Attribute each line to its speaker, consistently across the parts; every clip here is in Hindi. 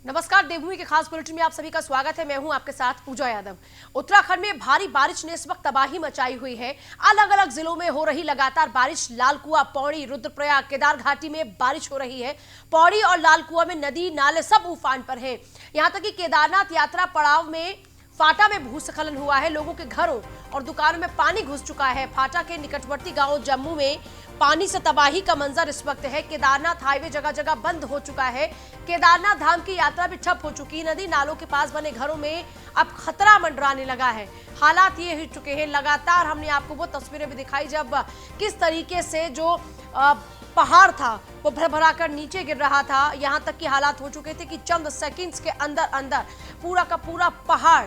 Speaker 1: नमस्कार, देवभूमि के खास बुलेटिन में आप सभी का स्वागत है। मैं हूं आपके साथ पूजा यादव। उत्तराखंड में भारी बारिश ने इस वक्त तबाही मचाई हुई है। अलग अलग जिलों में हो रही लगातार बारिश। लालकुआ, पौड़ी, रुद्रप्रयाग, केदार घाटी में बारिश हो रही है। पौड़ी और लालकुआ में नदी नाले सब उफान पर हैं। यहां तक कि केदारनाथ यात्रा पड़ाव में फाटा में भूस्खलन हुआ है। लोगों के घरों और दुकानों में पानी घुस चुका है। फाटा के निकटवर्ती गांव जम्मू में पानी से तबाही का मंजर इस वक्त है। केदारनाथ हाईवे जगह जगह बंद हो चुका है। केदारनाथ धाम की यात्रा भी ठप हो चुकी है। नदी नालों के पास बने घरों में अब खतरा मंडराने लगा है। हालात ये हो चुके हैं, लगातार हमने आपको वो तस्वीरें भी दिखाई जब किस तरीके से जो पहाड़ था वो भरभरा कर नीचे गिर रहा था। यहां तक कि हालात हो चुके थे कि चंद सेकंड्स के अंदर अंदर पूरा का पूरा पहाड़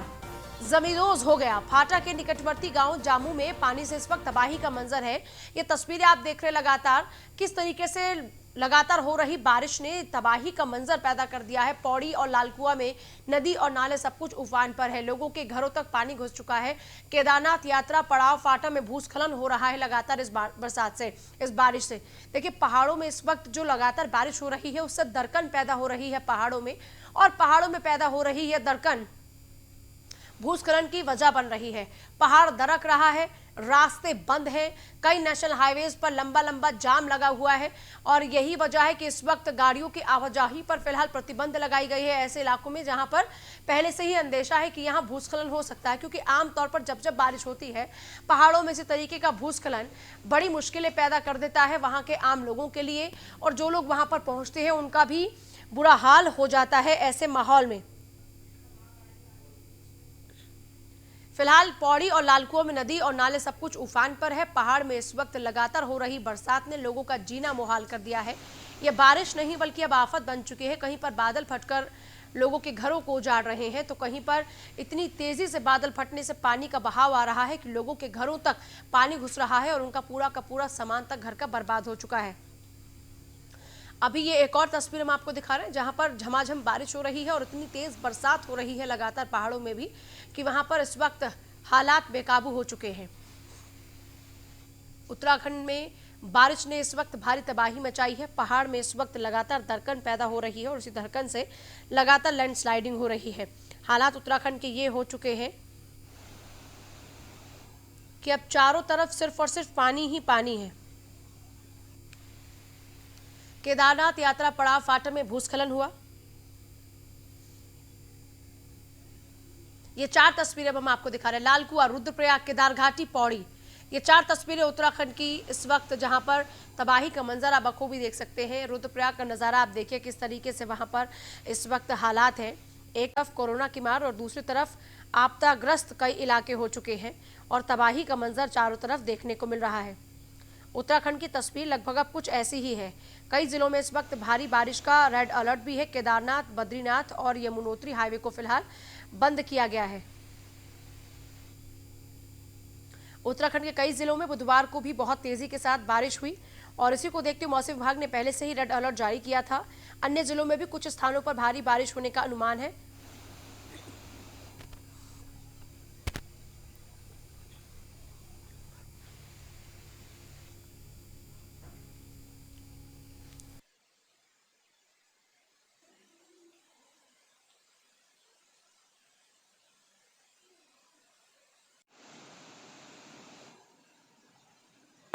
Speaker 1: जमींदोज हो गया। फाटा के निकटवर्ती गांव जामू में पानी से इस वक्त तबाही का मंजर है। ये तस्वीरें आप देख रहे लगातार किस तरीके से लगातार हो रही बारिश ने तबाही का मंजर पैदा कर दिया है। पौड़ी और लालकुआ में नदी और नाले सब कुछ उफान पर है। लोगों के घरों तक पानी घुस चुका है। केदारनाथ यात्रा पड़ाव फाटा में भूस्खलन हो रहा है लगातार इस बरसात से, इस बारिश से। देखिए, पहाड़ों में इस वक्त जो लगातार बारिश हो रही है उससे दरकन पैदा हो रही है पहाड़ों में, और पहाड़ों में पैदा हो रही है दरकन भूस्खलन की वजह बन रही है। पहाड़ दरक रहा है, रास्ते बंद हैं, कई नेशनल हाईवेज पर लंबा लंबा जाम लगा हुआ है, और यही वजह है कि इस वक्त गाड़ियों की आवाजाही पर फिलहाल प्रतिबंध लगाई गई है ऐसे इलाकों में जहां पर पहले से ही अंदेशा है कि यहां भूस्खलन हो सकता है। क्योंकि आमतौर पर जब जब बारिश होती है पहाड़ों में इसी तरीके का भूस्खलन बड़ी मुश्किलें पैदा कर देता है वहां के आम लोगों के लिए, और जो लोग वहां पर पहुंचते हैं उनका भी बुरा हाल हो जाता है ऐसे माहौल में। फिलहाल पौड़ी और लालकुआ में नदी और नाले सब कुछ उफान पर है। पहाड़ में इस वक्त लगातार हो रही बरसात ने लोगों का जीना मुहाल कर दिया है। यह बारिश नहीं बल्कि अब आफत बन चुकी है। कहीं पर बादल फटकर लोगों के घरों को उजाड़ रहे हैं, तो कहीं पर इतनी तेजी से बादल फटने से पानी का बहाव आ रहा है कि लोगों के घरों तक पानी घुस रहा है और उनका पूरा का पूरा सामान तक घर का बर्बाद हो चुका है। अभी ये एक और तस्वीर हम आपको दिखा रहे हैं जहां पर झमाझम बारिश हो रही है और इतनी तेज बरसात हो रही है लगातार पहाड़ों में भी कि वहां पर इस वक्त हालात बेकाबू हो चुके हैं। उत्तराखंड में बारिश ने इस वक्त भारी तबाही मचाई है। पहाड़ में इस वक्त लगातार दरकन पैदा हो रही है और उसी दरकन से लगातार लैंडस्लाइडिंग हो रही है। हालात उत्तराखंड के ये हो चुके हैं कि अब चारों तरफ सिर्फ और सिर्फ पानी ही पानी है। केदारनाथ यात्रा पड़ाव फाटा में भूस्खलन हुआ। ये चार तस्वीरें हम आपको दिखा रहे हैं। लालकुआ, रुद्रप्रयाग, केदार घाटी, पौड़ी, ये चार तस्वीरें उत्तराखंड की इस वक्त जहां पर तबाही का मंजर आप बखूबी देख सकते हैं। रुद्रप्रयाग का नज़ारा आप देखिए किस तरीके से वहां पर इस वक्त हालात हैं। एक तरफ कोरोना की मार और दूसरी तरफ आपदाग्रस्त कई इलाके हो चुके हैं और तबाही का मंजर चारों तरफ देखने को मिल रहा है। उत्तराखंड की तस्वीर लगभग अब कुछ ऐसी ही है। कई जिलों में इस वक्त भारी बारिश का रेड अलर्ट भी है। केदारनाथ, बद्रीनाथ और यमुनोत्री हाईवे को फिलहाल बंद किया गया है। उत्तराखंड के कई जिलों में बुधवार को भी बहुत तेजी के साथ बारिश हुई और इसी को देखते मौसम विभाग ने पहले से ही रेड अलर्ट जारी किया था। अन्य जिलों में भी कुछ स्थानों पर भारी बारिश होने का अनुमान है।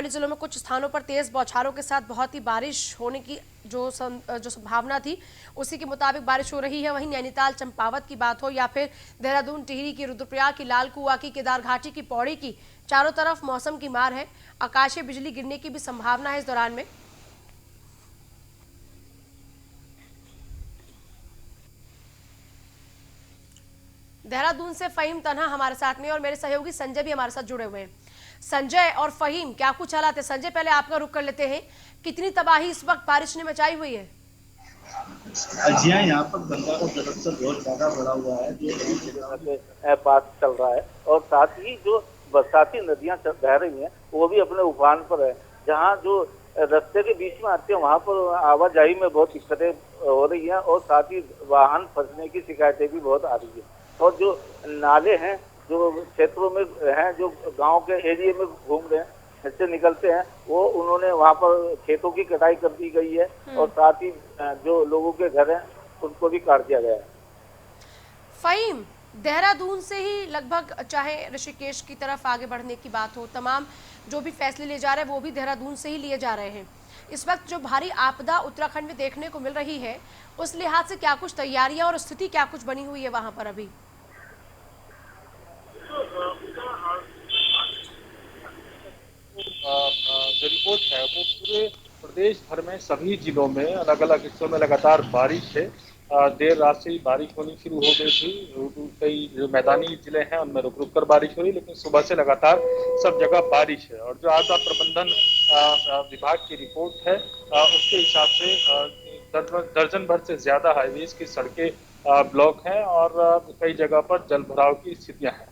Speaker 1: जिलों में कुछ स्थानों पर तेज बौछारों के साथ बहुत ही बारिश होने की जो संभावना थी उसी के मुताबिक बारिश हो रही है। वहीं नैनीताल, चंपावत की बात हो या फिर देहरादून, टिहरी की, रुद्रप्रयाग की, लालकुआ की, केदार घाटी की, पौड़ी की, चारों तरफ मौसम की मार है। आकाशीय बिजली गिरने की भी संभावना है इस दौरान में। देहरादून से फहीम तन्हा हमारे साथ में और मेरे सहयोगी संजय भी हमारे साथ जुड़े हुए हैं। संजय और फहीम, क्या कुछ हालात है? संजय, पहले आपका रुख कर लेते हैं। कितनी तबाही इस वक्त बारिश ने मचाई हुई है?
Speaker 2: जी हाँ, यहाँ पर गंगा का जलस्तर बहुत ज्यादा बढ़ा हुआ है जो पास चल रहा है और साथ ही जो बरसाती नदियां बह रही हैं वो भी अपने उफान पर है। जहाँ जो रास्ते के बीच में आते हैं वहाँ पर आवाजाही में बहुत दिक्कतें हो रही हैं और साथ ही वाहन फंसने की शिकायतें भी बहुत आ रही है। और जो नाले हैं जो क्षेत्रों में हैं, जो गांव के एरिया में घूम रहे हैं से निकलते हैं, वो उन्होंने वहाँ पर खेतों की कटाई कर दी गई है और साथ ही जो लोगों के घर हैं उनको भी काट दिया गया है।
Speaker 1: फ़हीम, देहरादून से ही लगभग, चाहे ऋषिकेश की तरफ आगे बढ़ने की बात हो, तमाम जो भी फैसले लिए जा रहे हैं वो भी देहरादून से ही लिए जा रहे हैं। इस वक्त जो भारी आपदा उत्तराखंड में देखने को मिल रही है, उस लिहाज से क्या कुछ तैयारियां और स्थिति क्या कुछ बनी हुई है वहां पर अभी?
Speaker 3: जो रिपोर्ट है वो पूरे प्रदेश भर में सभी जिलों में अलग अलग हिस्सों में लगातार बारिश है। देर रात से ही बारिश होनी शुरू हो गई थी। कई जो मैदानी जिले हैं उनमें रुक रुक कर बारिश हो रही, लेकिन सुबह से लगातार सब जगह बारिश है। और जो आपदा प्रबंधन विभाग की रिपोर्ट है उसके हिसाब से दर्जन भर से ज्यादा हाईवेज की सड़कें ब्लॉक हैं और कई जगह पर जल भराव की स्थितियां हैं।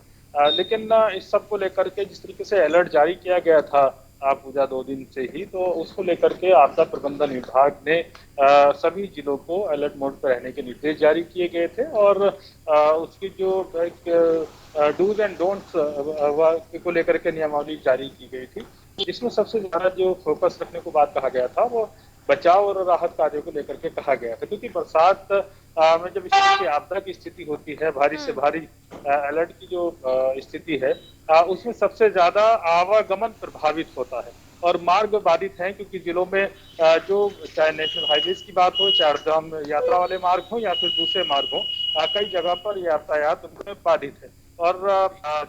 Speaker 3: लेकिन इस सब को लेकर के जिस तरीके से अलर्ट जारी किया गया था पूजा 2 दिन से ही, तो उसको लेकर के आपदा प्रबंधन विभाग ने सभी जिलों को अलर्ट मोड पर रहने के निर्देश जारी किए गए थे। और उसकी जो डूज एंड डोंट्स को लेकर के नियमावली जारी की गई थी, जिसमें सबसे ज्यादा जो फोकस रखने को बात कहा गया था वो बचाव और राहत कार्यों को लेकर के कहा गया था। क्योंकि बरसात में जब इस तरह की आपदा की स्थिति होती है, भारी से भारी अलर्ट की जो स्थिति है, उसमें सबसे ज्यादा आवागमन प्रभावित होता है और मार्ग बाधित हैं। क्योंकि जिलों में जो चाहे नेशनल हाईवेज की बात हो, चार धाम यात्रा वाले मार्ग हो या फिर दूसरे मार्ग हो, कई जगह पर यातायात उनमें बाधित है। और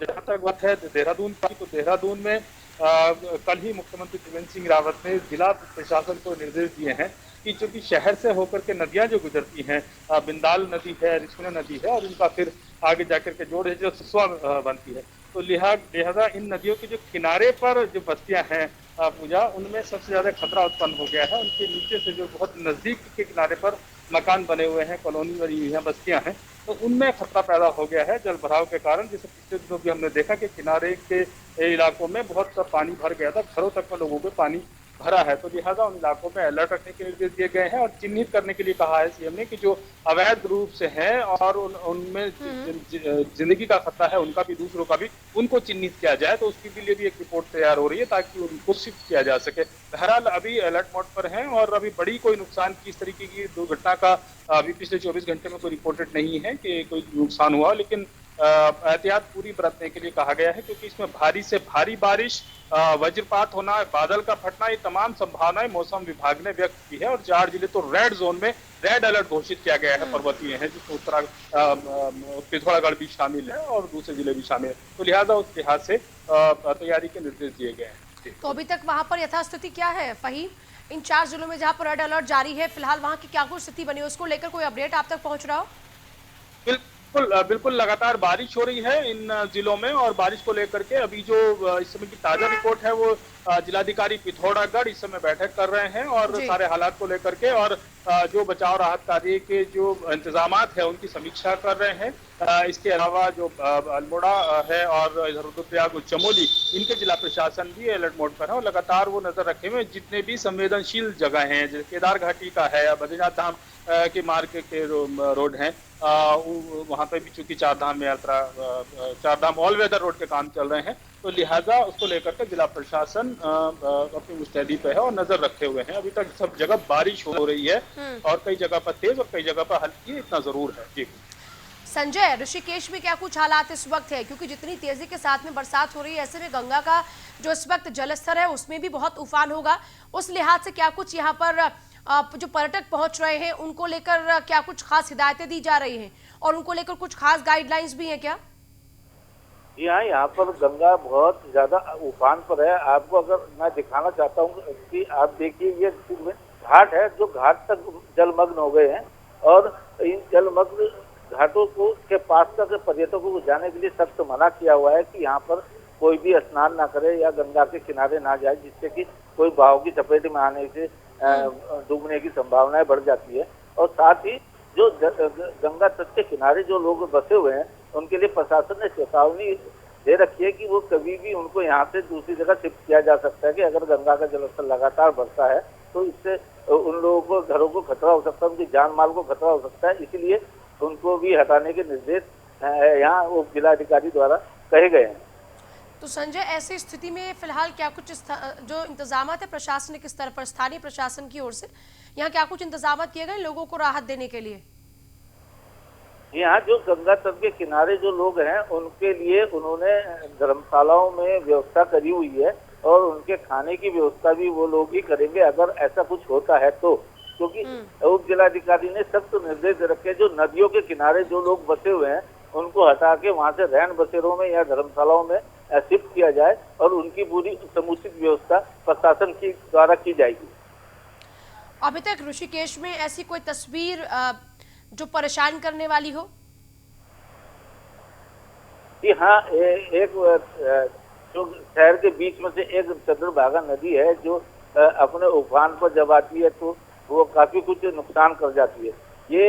Speaker 3: जहां तक बात है देहरादून की, तो देहरादून में कल ही मुख्यमंत्री त्रिवेंद्र सिंह रावत ने जिला प्रशासन को निर्देश दिए हैं कि जो कि शहर से होकर के नदियां जो गुजरती हैं, बिंदाल नदी है, रिस्पना नदी है और इनका फिर आगे जाकर के जोड़ है जो सुसवा बनती है, तो लिहाजा इन नदियों के जो किनारे पर जो बस्तियां हैं पूजा, उनमें सबसे ज्यादा खतरा उत्पन्न हो गया है। उनके नीचे से जो बहुत नजदीक के किनारे पर मकान बने हुए हैं, कॉलोनी बनी हुई है, बस्तियां हैं, तो उनमें खतरा पैदा हो गया है जल भराव के कारण। जैसे पिछले दिनों भी हमने देखा कि किनारे के इलाकों में बहुत सा पानी भर गया था, घरों तक में लोगों को पानी भरा है। तो लिहाजा उन इलाकों में अलर्ट रखने के निर्देश दिए गए हैं और चिन्हित करने के लिए कहा है सीएम ने कि जो अवैध रूप से हैं और उनमें जिंदगी का खतरा है, उनका भी दूसरों का भी, उनको चिन्हित किया जाए। तो उसके लिए भी एक रिपोर्ट तैयार हो रही है ताकि उनको शिफ्ट किया जा सके। बहरहाल अभी अलर्ट मोड पर हैं और अभी बड़ी कोई नुकसान की इस तरीके की दुर्घटना का अभी पिछले 24 घंटे में कोई रिपोर्टेड नहीं है कि कोई नुकसान हुआ। लेकिन एहतियात पूरी बरतने के लिए कहा गया है, क्योंकि इसमें भारी से भारी बारिश, वज्रपात होना, बादल का फटना, ये तमाम संभावनाएं मौसम विभाग ने व्यक्त की है। और 4 जिले तो रेड जोन में रेड अलर्ट घोषित किया गया है, पर्वतीय है, जिसमें पिथौरागढ़ भी शामिल है और दूसरे जिले भी शामिल है। तो लिहाजा उस लिहाज से तैयारी के निर्देश दिए गए हैं।
Speaker 1: तो अभी तक वहां पर यथास्थिति क्या है फ़हीम? इन 4 जिलों में जहां पर रेड अलर्ट जारी है, फिलहाल वहां की क्या कुछ स्थिति बनी है, उसको लेकर कोई अपडेट आप तक पहुंच रहा हो?
Speaker 3: बिल्कुल लगातार बारिश हो रही है इन जिलों में। और बारिश को लेकर के अभी जो इस समय की ताजा रिपोर्ट है वो जिलाधिकारी पिथौरागढ़ इस समय बैठक कर रहे हैं और सारे हालात को लेकर के और जो बचाव राहत कार्य के जो इंतजामात है उनकी समीक्षा कर रहे हैं। इसके अलावा जो अल्मोड़ा है और इधर रुद्रप्रयाग और चमोली, इनके जिला प्रशासन भी अलर्ट मोड पर है और लगातार वो नजर रखे हुए जितने भी संवेदनशील जगह हैं, जैसे केदार घाटी का है, बद्रीनाथ धाम के मार्ग के रोड हैं, वहां पे भी चूंकि चार धाम यात्रा, चार धाम ऑल वेदर रोड के काम चल रहे हैं, तो लिहाजा उसको लेकर के जिला प्रशासन अपनी मुस्तैदी पे है और नजर रखे हुए हैं। अभी तक सब जगह बारिश हो रही है और कई जगह पर तेज और कई जगह पर हल्की, इतना जरूर है। जी
Speaker 1: संजय, ऋषिकेश में क्या कुछ हालात इस वक्त है? क्योंकि जितनी तेजी के साथ में बरसात हो रही है, ऐसे में गंगा का जो इस वक्त जलस्तर है उसमें भी बहुत उफान होगा। उस लिहाज से क्या कुछ यहाँ पर जो पर्यटक पहुंच रहे हैं उनको लेकर क्या कुछ खास हिदायतें दी जा रही हैं और उनको लेकर कुछ खास गाइडलाइंस भी हैं क्या?
Speaker 2: जी हाँ, यहाँ पर गंगा बहुत ज्यादा उफान पर है। आपको अगर मैं दिखाना चाहता हूँ कि आप देखिए, ये घाट है जो घाट तक जलमग्न हो गए हैं और इन जलमग्न घाटों को के पास तक पर्यटकों को जाने के लिए सख्त मना किया हुआ है कि यहाँ पर कोई भी स्नान ना करे या गंगा के किनारे ना जाए, जिससे कि कोई बहाव की चपेट में आने से डूबने की संभावनाएं बढ़ जाती है। और साथ ही जो गंगा तट के किनारे जो लोग बसे हुए हैं उनके लिए प्रशासन ने चेतावनी दे रखी है कि वो कभी भी उनको यहाँ से दूसरी जगह शिफ्ट किया जा सकता है कि अगर गंगा का जलस्तर लगातार बढ़ता है तो इससे उन लोगों को, घरों को खतरा हो सकता है, उनकी जान माल को खतरा हो सकता है। इसीलिए उनको भी हटाने के निर्देश यहाँ वो जिलाधिकारी द्वारा कहे गए हैं।
Speaker 1: तो संजय, ऐसी स्थिति में फिलहाल क्या कुछ जो इंतजाम है प्रशासनिक स्तर पर, स्थानीय प्रशासन की ओर से यहाँ क्या कुछ इंतजाम किए गए लोगों को राहत देने के लिए?
Speaker 2: यहाँ जो गंगा तट के किनारे जो लोग हैं उनके लिए उन्होंने धर्मशालाओं में व्यवस्था करी हुई है और उनके खाने की व्यवस्था भी वो लोग ही करेंगे अगर ऐसा कुछ होता है तो। क्योंकि उप जिलाधिकारी ने सख्त निर्देश रखे जो नदियों के किनारे जो लोग बसे हुए हैं उनको हटा के वहां से रैन बसेरों में या धर्मशालाओं में शिफ्ट किया जाए और उनकी पूरी समुचित व्यवस्था प्रशासन की द्वारा की जाएगी।
Speaker 1: अभी तक ऋषिकेश में ऐसी कोई तस्वीर जो परेशान करने वाली हो?
Speaker 2: जी हाँ, एक जो शहर के बीच में से एक चंद्रभागा नदी है जो अपने उफान पर जब आती है तो वो काफी कुछ नुकसान कर जाती है। ये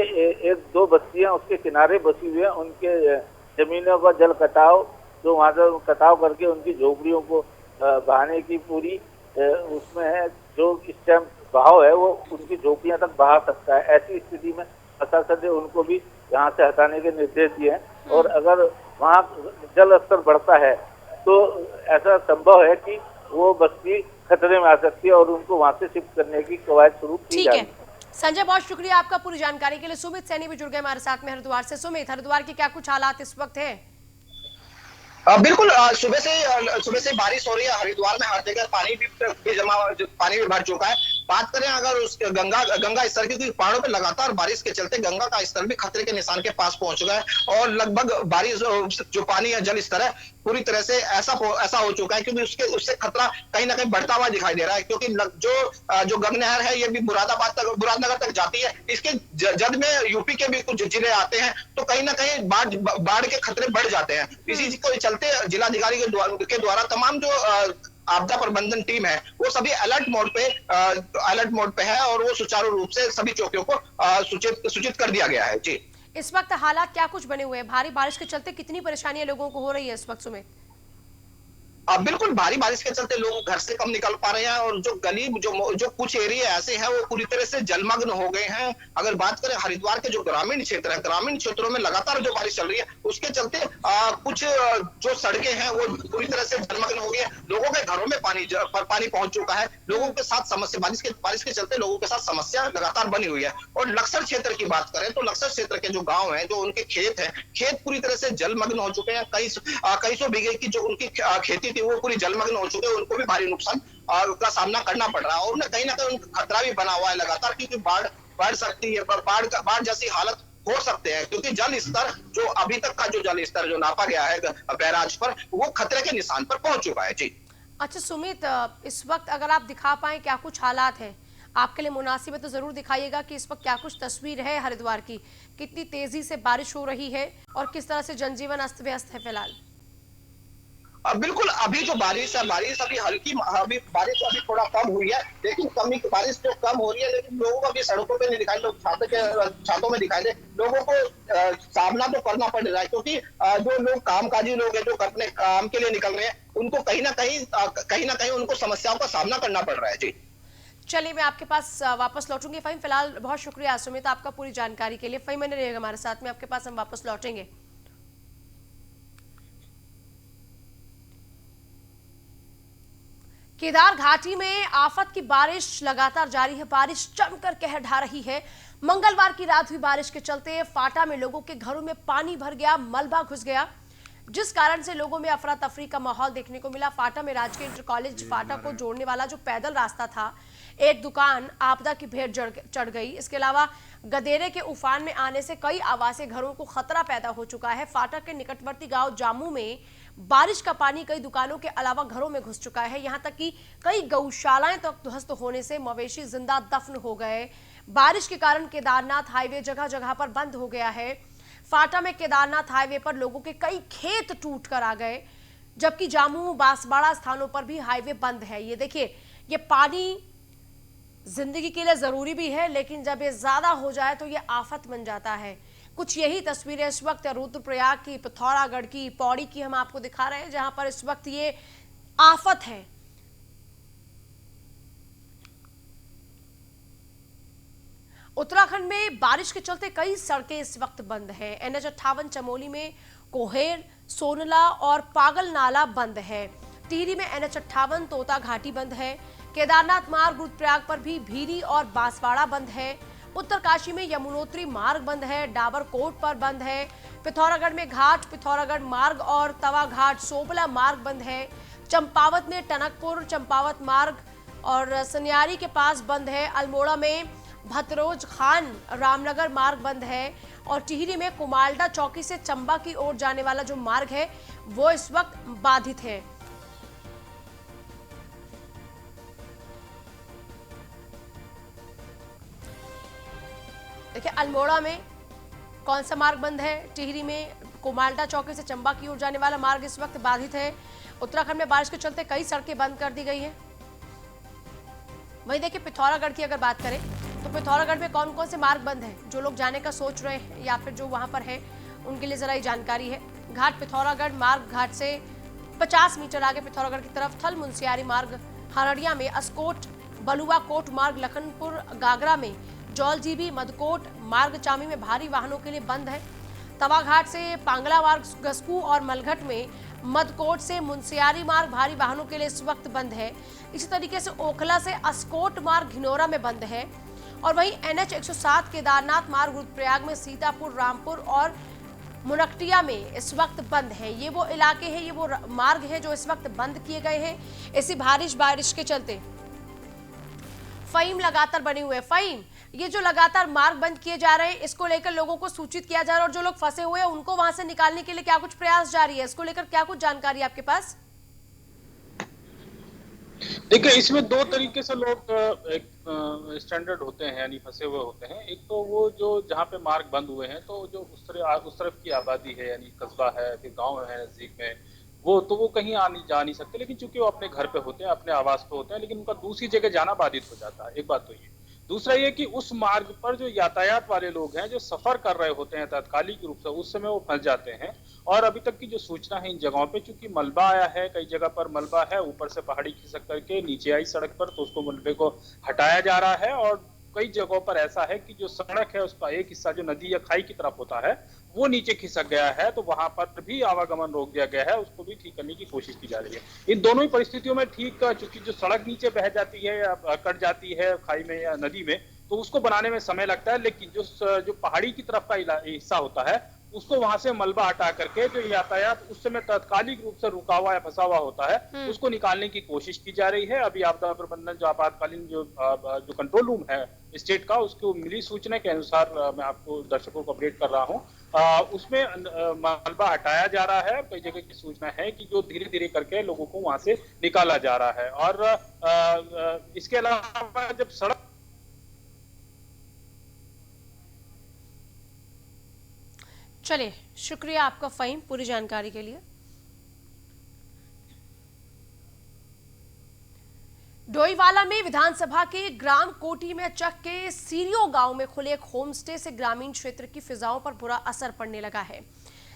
Speaker 2: एक दो बस्तियां उसके किनारे बसी हुई है, उनके जमीनों का जल कटाव जो वहां से कटाव करके उनकी झोपड़ियों को बहाने की पूरी उसमें है। जो इस टाइम बहाव है वो उनकी झोपड़ियां तक बहा सकता है। ऐसी स्थिति में प्रशासन ने उनको भी यहाँ से हटाने के निर्देश दिए हैं और अगर वहाँ जल स्तर बढ़ता है तो ऐसा संभव है कि वो बस्ती खतरे में आ सकती है और उनको वहाँ से शिफ्ट करने की कवायद शुरू की जाएगी।
Speaker 1: संजय, बहुत शुक्रिया आपका पूरी जानकारी के लिए। सुमित सैनी भी जुड़ गए हमारे साथ में हरिद्वार से। सुमित, हरिद्वार के क्या कुछ हालात इस वक्त है?
Speaker 4: बिल्कुल, सुबह से बारिश हो रही है। हरिद्वार में हर जगह पानी भी भर चुका है। बात करें अगर उस गंगा स्तर की, क्योंकि पहाड़ों पे लगातार बारिश के चलते गंगा का स्तर भी खतरे के निशान के पास पहुंच चुका है और लगभग बारिश जो पानी है, जल स्तर है, पूरी तरह से ऐसा हो चुका है क्योंकि उससे खतरा कहीं ना कहीं बढ़ता हुआ दिखाई दे रहा है। क्योंकि जो गंग नहर है ये भी मुरादनगर तक जाती है। इसके जद में यूपी के भी कुछ जिले आते हैं तो कहीं ना कहीं बाढ़ के खतरे बढ़ जाते हैं। इसी को चलते जिलाधिकारी के द्वारा तमाम जो आपदा प्रबंधन टीम है वो सभी अलर्ट मोड पे है और वो सुचारू रूप से सभी चौकियों को सूचित कर दिया गया है। जी,
Speaker 1: इस वक्त हालात क्या कुछ बने हुए हैं? भारी बारिश के चलते कितनी परेशानियां लोगों को हो रही है इस वक्त सुमित?
Speaker 4: बिल्कुल, भारी बारिश के चलते लोग घर से कम निकल पा रहे हैं और जो गली जो कुछ एरिया ऐसे हैं वो पूरी तरह से जलमग्न हो गए हैं। अगर बात करें हरिद्वार के जो ग्रामीण क्षेत्र है, ग्रामीण क्षेत्रों में लगातार जो बारिश चल रही है उसके चलते कुछ जो सड़कें हैं वो पूरी तरह से जलमग्न हो गई है। लोगों के घरों में पानी पहुंच चुका है। लोगों के साथ समस्या, बारिश के चलते लोगों के साथ समस्या लगातार बनी हुई है। और लक्सर क्षेत्र की बात करें तो लक्सर क्षेत्र के जो गाँव है, जो उनके खेत है, खेत पूरी तरह से जलमग्न हो चुके हैं। कई सौ बीघे की जो उनकी खेती थी वो पूरी जलमग्न हो चुके हैं। उनको भी भारी नुकसान का सामना करना पड़ रहा है और कहीं ना कहीं खतरा भी बना हुआ है लगातार, क्योंकि बाढ़ सकती है, बाढ़ जैसी हालत हो सकते हैं। क्योंकि जल स्तर जो अभी तक का जो जल स्तर जो नापा गया है बैराज पर, वो खतरे के निशान पर पहुंच चुका है। जी,
Speaker 1: अच्छा सुमित, इस वक्त अगर आप दिखा पाए क्या कुछ हालात हैं आपके लिए मुनासिब है तो जरूर दिखाइएगा कि इस वक्त क्या कुछ तस्वीर है हरिद्वार की, कितनी तेजी से बारिश हो रही है और किस तरह से जनजीवन अस्त व्यस्त है फिलहाल।
Speaker 4: बिल्कुल, अभी जो बारिश अभी हल्की, बारिश अभी थोड़ा कम हुई है, लेकिन बारिश जो कम हो रही है लेकिन लोगों को अभी सड़कों पे नहीं दिखाई, लोग छातों में दिखाई दे। लोगों को सामना तो करना पड़ रहा है क्योंकि जो लोग कामकाजी लोग हैं जो अपने काम के लिए निकल रहे हैं उनको कहीं ना कहीं उनको समस्याओं का सामना करना पड़ रहा है। जी,
Speaker 1: चलिए मैं आपके पास वापस लौटूंगी। फ़हीम, फिलहाल बहुत शुक्रिया सुमित आपका पूरी जानकारी के लिए। फ़हीम बने रहिएगा हमारे साथ में, आपके पास हम वापस लौटेंगे। केदार घाटी में आफत की बारिश लगातार जारी है। बारिश जमकर कहर ढा रही है। मंगलवार की रात हुई बारिश के चलते फाटा में लोगों के घरों में पानी भर गया, मलबा घुस गया, जिस कारण से लोगों में अफरा तफरी का माहौल देखने को मिला। फाटा में राजकीय इंटर कॉलेज फाटा को जोड़ने वाला जो पैदल रास्ता था, एक दुकान आपदा की भेंट चढ़ गई। इसके अलावा गदेरे के उफान में आने से कई आवासीय घरों को खतरा पैदा हो चुका है। फाटा के निकटवर्ती गांव जामू में बारिश का पानी कई दुकानों के अलावा घरों में घुस चुका है। यहां तक कि कई गौशालाएं तक ध्वस्त होने से मवेशी जिंदा दफन हो गए। बारिश के कारण केदारनाथ हाईवे जगह जगह पर बंद हो गया है। फाटा में केदारनाथ हाईवे पर लोगों के कई खेत टूट कर आ गए, जबकि जामू बांसवाड़ा स्थानों पर भी हाईवे बंद है। ये देखिए, ये पानी जिंदगी के लिए जरूरी भी है, लेकिन जब ये ज्यादा हो जाए तो ये आफत बन जाता है। कुछ यही तस्वीरें इस वक्त रुद्रप्रयाग की, पिथौरागढ़ की, पौड़ी की हम आपको दिखा रहे हैं, जहां पर इस वक्त ये आफत है। उत्तराखंड में बारिश के चलते कई सड़कें इस वक्त बंद हैं। NH58 चमोली में कोहेर, सोनला और पागल नाला बंद है। टिहरी में NH58 तोता घाटी बंद है। केदारनाथ मार्ग रुद्रप्रयाग पर भी भीरी और बांसवाड़ा बंद है। उत्तरकाशी में यमुनोत्री मार्ग बंद है, डाबरकोट पर बंद है, पिथौरागढ़ में घाट पिथौरागढ़ मार्ग और तवा घाट सोबला मार्ग बंद है, चंपावत में टनकपुर चंपावत मार्ग और सन्यारी के पास बंद है, अल्मोड़ा में भतरोज खान रामनगर मार्ग बंद है और टिहरी में कुमालडा चौकी से चंबा की ओर जाने वाला जो मार्ग है वो इस वक्त बाधित है। देखिए अल्मोड़ा में कौन सा मार्ग बंद है, टिहरी में कुमालडा चौकी से चंबा की ओर जाने वाला मार्ग इस वक्त बाधित है। उत्तराखंड में बारिश के चलते कई सड़कें बंद कर दी गई हैं। वहीं देखिए पिथौरागढ़ की अगर बात करें तो पिथौरागढ़ में कौन कौन से मार्ग बंद हैं, जो लोग जाने का सोच रहे हैं या फिर जो वहां पर है उनके लिए जरा ये जानकारी है। घाट पिथौरागढ़ मार्ग घाट से 50 मीटर आगे पिथौरागढ़ की तरफ थल मुंसियारी मार्ग, हरड़िया में अस्कोट बलुआ कोट मार्ग, लखनपुर गागरा में जौलजीबी मदकोट मार्ग चामी में भारी वाहनों के लिए बंद है। तवाघाट से पांगला मार्ग गस्कू और मलघट में मदकोट से मुंसियारी मार्ग भारी वाहनों के लिए इस वक्त बंद है। इसी तरीके से ओखला से अस्कोट मार्ग घिनौरा में बंद है और वहीं NH 107 केदारनाथ मार्ग रुद्रप्रयाग में सीतापुर रामपुर और मुनकटिया में इस वक्त बंद है। ये वो इलाके हैं, ये वो मार्ग है जो इस वक्त बंद किए गए हैं इसी बारिश के चलते। फहीम लगातार बने हुए हैं। फहीम, ये जो लगातार मार्ग बंद किए जा रहे हैं इसको लेकर लोगों को सूचित किया जा रहा है और जो लोग फंसे हुए हैं उनको वहां से निकालने के लिए क्या कुछ प्रयास जारी है, इसको लेकर क्या कुछ जानकारी है आपके पास?
Speaker 3: देखिए इसमें दो तरीके से लोग स्टैंडर्ड होते हैं यानी फंसे हुए होते हैं। एक तो वो जो जहाँ पे मार्ग बंद हुए हैं तो जो उस तरफ की आबादी है यानी कस्बा है फिर गांव है नजदीक में, वो कहीं जा नहीं सकते, लेकिन चूंकि वो अपने घर पे होते हैं अपने आवास पे होते हैं, लेकिन उनका दूसरी जगह जाना बाधित हो जाता है। एक बात तो ये। दूसरा ये कि उस मार्ग पर जो यातायात वाले लोग हैं जो सफर कर रहे होते हैं तात्कालिक रूप से, उस समय वो फंस जाते हैं। और अभी तक की जो सूचना है इन जगहों पे, चूंकि मलबा आया है, कई जगह पर मलबा है, ऊपर से पहाड़ी खिसक करके नीचे आई सड़क पर, तो उसको मलबे को हटाया जा रहा है। और कई जगहों पर ऐसा है कि जो सड़क है उसका एक हिस्सा जो नदी या खाई की तरफ होता है वो नीचे खिसक गया है, तो वहां पर भी आवागमन रोक दिया गया है, उसको भी ठीक करने की कोशिश की जा रही है। इन दोनों ही परिस्थितियों में ठीक, चूंकि जो सड़क नीचे बह जाती है या कट जाती है खाई में या नदी में, तो उसको बनाने में समय लगता है, लेकिन जो पहाड़ी की तरफ का हिस्सा होता है उसको वहां से मलबा हटा करके जो यातायात उस समय तात्कालिक रूप से रुका हुआ या फंसा हुआ होता है उसको निकालने की कोशिश की जा रही है। अभी आपदा प्रबंधन जो आपातकालीन जो कंट्रोल रूम है स्टेट का, उसको मिली सूचना के अनुसार मैं आपको दर्शकों को अपडेट कर रहा हूँ। उसमें मलबा हटाया जा रहा है। कई जगह की सूचना है कि जो धीरे धीरे करके लोगों को वहां से निकाला जा रहा है। और इसके अलावा जब सड़क,
Speaker 1: चलिए शुक्रिया आपका फहीम पूरी जानकारी के लिए। डोईवाला में विधानसभा के ग्राम कोटी में चक के सीरियो गांव में खुले एक होमस्टे से ग्रामीण क्षेत्र की फिजाओं पर बुरा असर पड़ने लगा है,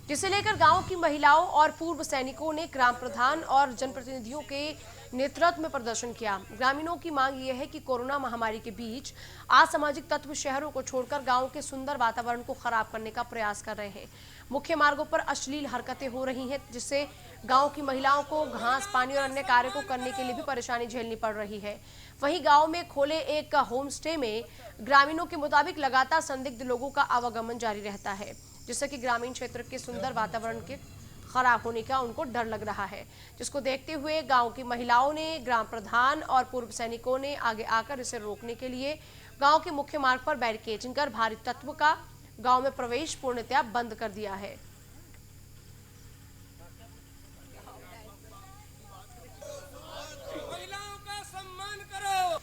Speaker 1: जिसे लेकर गांव की महिलाओं और पूर्व सैनिकों ने ग्राम प्रधान और जनप्रतिनिधियों के नेतृत्व में प्रदर्शन किया। ग्रामीणों की मांग यह है कि कोरोना महामारी के बीच असामाजिक तत्व शहरों को छोड़कर गांव के सुंदर वातावरण को खराब करने का प्रयास कर रहे हैं। मुख्य मार्गों पर अश्लील हरकतें हो रही हैं, जिससे गांव की महिलाओं को घास पानी और अन्य कार्य को करने के लिए भी परेशानी झेलनी पड़ रही है। वहीं गांव में खोले एक होम स्टे में ग्रामीणों के मुताबिक लगातार संदिग्ध लोगों का आवागमन जारी रहता है, जिससे कि ग्रामीण क्षेत्र के सुंदर वातावरण के खराब होने का उनको डर लग रहा है, जिसको देखते हुए गांव की महिलाओं ने, ग्राम प्रधान और पूर्व सैनिकों ने आगे आकर इसे रोकने के लिए गांव के मुख्य मार्ग पर बैरिकेडिंग कर भारी तत्व का गांव में प्रवेश पूर्णतया बंद कर दिया है।
Speaker 5: महिलाओं का सम्मान करो।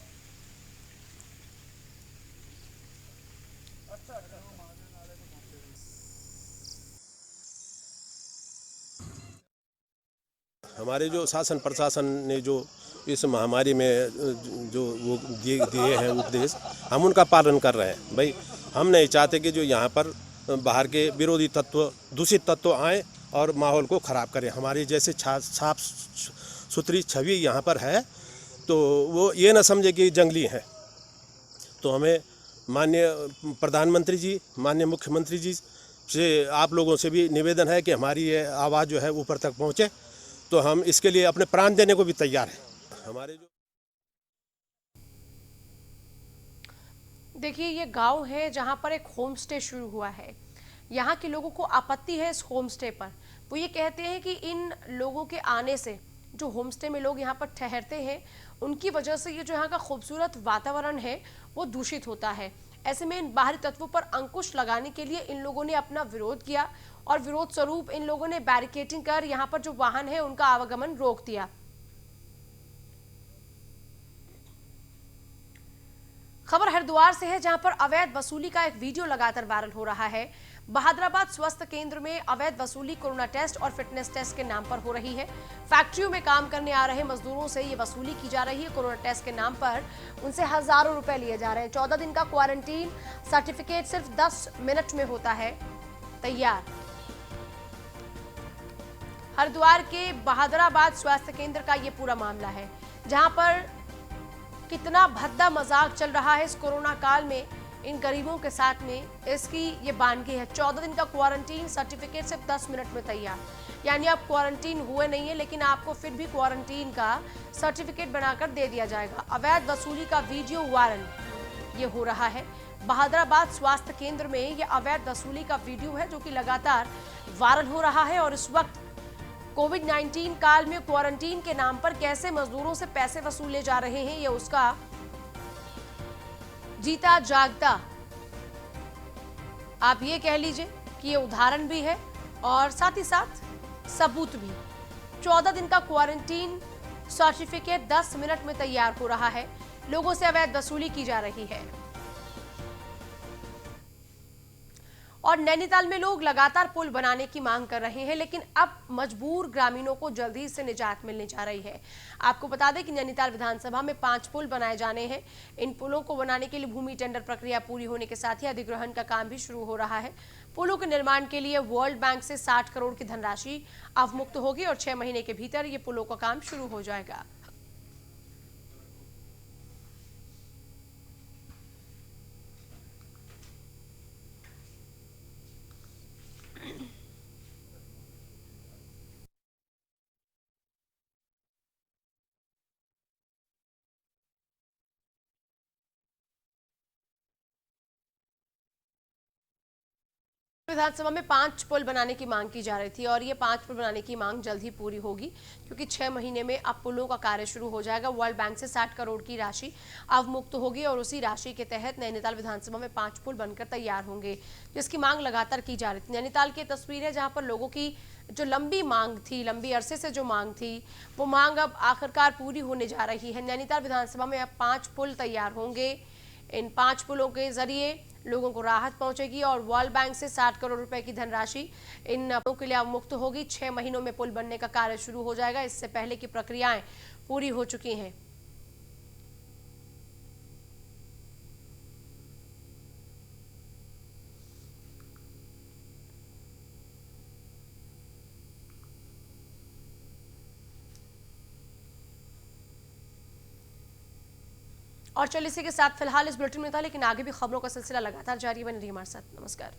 Speaker 6: हमारे जो शासन प्रशासन ने जो इस महामारी में जो वो दिए हैं उपदेश, हम उनका पालन कर रहे हैं। भाई हम नहीं चाहते कि जो यहाँ पर बाहर के विरोधी तत्व, दूषित तत्व आए और माहौल को ख़राब करें। हमारी जैसे साफ सुथरी छवि यहाँ पर है, तो वो ये ना समझे कि जंगली हैं। तो हमें माननीय प्रधानमंत्री जी, माननीय मुख्यमंत्री जी से, आप लोगों से भी निवेदन है कि हमारी ये आवाज़ जो है ऊपर तक पहुँचे, तो हम इसके लिए अपने प्राण देने को भी तैयार हैं। हमारे जो
Speaker 1: देखिए, ये गांव है जहां पर एक होम स्टे शुरू हुआ है। यहाँ के लोगों को आपत्ति है इस होम स्टे पर। वो ये कहते हैं कि इन लोगों के आने से, जो होम स्टे में लोग यहाँ पर ठहरते हैं, उनकी वजह से ये जो यहाँ का खूबसूरत वातावरण है वो दूषित होता है। ऐसे में इन बाहरी तत्वों पर अंकुश लगाने के लिए इन लोगों ने अपना विरोध किया और विरोध स्वरूप इन लोगों ने बैरिकेडिंग कर यहाँ पर जो वाहन है उनका आवागमन रोक दिया। खबर हरिद्वार से है, जहां पर अवैध वसूली का एक वीडियो लगातार वायरल हो रहा है। बहादुराबाद स्वास्थ्य केंद्र में अवैध वसूली कोरोना टेस्ट और फिटनेस टेस्ट के नाम पर हो रही है। फैक्ट्रियों में काम करने आ रहे मजदूरों से ये वसूली की जा रही है। कोरोना टेस्ट के नाम पर उनसे हजारों रुपए लिए जा रहे हैं। 14 दिन का क्वारंटीन सर्टिफिकेट सिर्फ 10 मिनट में होता है तैयार। हरिद्वार के बहादुराबाद स्वास्थ्य केंद्र का ये पूरा मामला है, जहां पर कितना भद्दा मजाक चल रहा है इस कोरोना काल में इन गरीबों के साथ में, इसकी ये बानगी है। 14 दिन का क्वारंटीन सर्टिफिकेट सिर्फ 10 मिनट में तैयार। यानी आप क्वारंटीन हुए नहीं है, लेकिन आपको फिर भी क्वारंटीन का सर्टिफिकेट बनाकर दे दिया जाएगा। अवैध वसूली का वीडियो वायरल ये हो रहा है। बहादुराबाद स्वास्थ्य केंद्र में ये अवैध वसूली का वीडियो है जो कि लगातार वायरल हो रहा है। और इस वक्त कोविड-19 काल में क्वारंटीन के नाम पर कैसे मजदूरों से पैसे वसूले जा रहे हैं, ये उसका जीता जागता आप ये कह लीजिए कि ये उदाहरण भी है और साथ ही साथ सबूत भी। 14 दिन का क्वारंटीन सर्टिफिकेट 10 मिनट में तैयार हो रहा है। लोगों से अवैध वसूली की जा रही है। और नैनीताल में लोग लगातार पुल बनाने की मांग कर रहे हैं, लेकिन अब मजबूर ग्रामीणों को जल्दी से निजात मिलने जा रही है। आपको बता दें कि नैनीताल विधानसभा में 5 पुल बनाए जाने हैं। इन पुलों को बनाने के लिए भूमि टेंडर प्रक्रिया पूरी होने के साथ ही अधिग्रहण का काम भी शुरू हो रहा है। पुलों के निर्माण के लिए वर्ल्ड बैंक से 60 करोड़ की धनराशि अवमुक्त होगी और 6 महीने के भीतर ये पुलों का काम शुरू हो जाएगा। विधानसभा में 5 पुल बनाने की मांग की जा रही थी और ये 5 पुल बनाने की मांग जल्द ही पूरी होगी, क्योंकि 6 महीने में अब पुलों का कार्य शुरू हो जाएगा। वर्ल्ड बैंक से 60 करोड़ की राशि अवमुक्त होगी और उसी राशि के तहत नैनीताल विधानसभा में 5 पुल बनकर तैयार होंगे, जिसकी मांग लगातार की जा रही थी। नैनीताल की तस्वीर है जहां पर लोगों की जो लंबी मांग थी, लंबी अरसे से जो मांग थी, वो मांग अब आखिरकार पूरी होने जा रही है। नैनीताल विधानसभा में अब 5 पुल तैयार होंगे। इन 5 पुलों के जरिए लोगों को राहत पहुंचेगी और वर्ल्ड बैंक से 60 करोड़ रुपए की धनराशि इन पुलों के लिए अवमुक्त होगी। 6 महीनों में पुल बनने का कार्य शुरू हो जाएगा। इससे पहले की प्रक्रियाएं पूरी हो चुकी हैं। और चलिए इसी के साथ फिलहाल इस बुलेटिन में था, लेकिन आगे भी खबरों का सिलसिला लगातार जारी बने रहिए हमारे साथ। नमस्कार।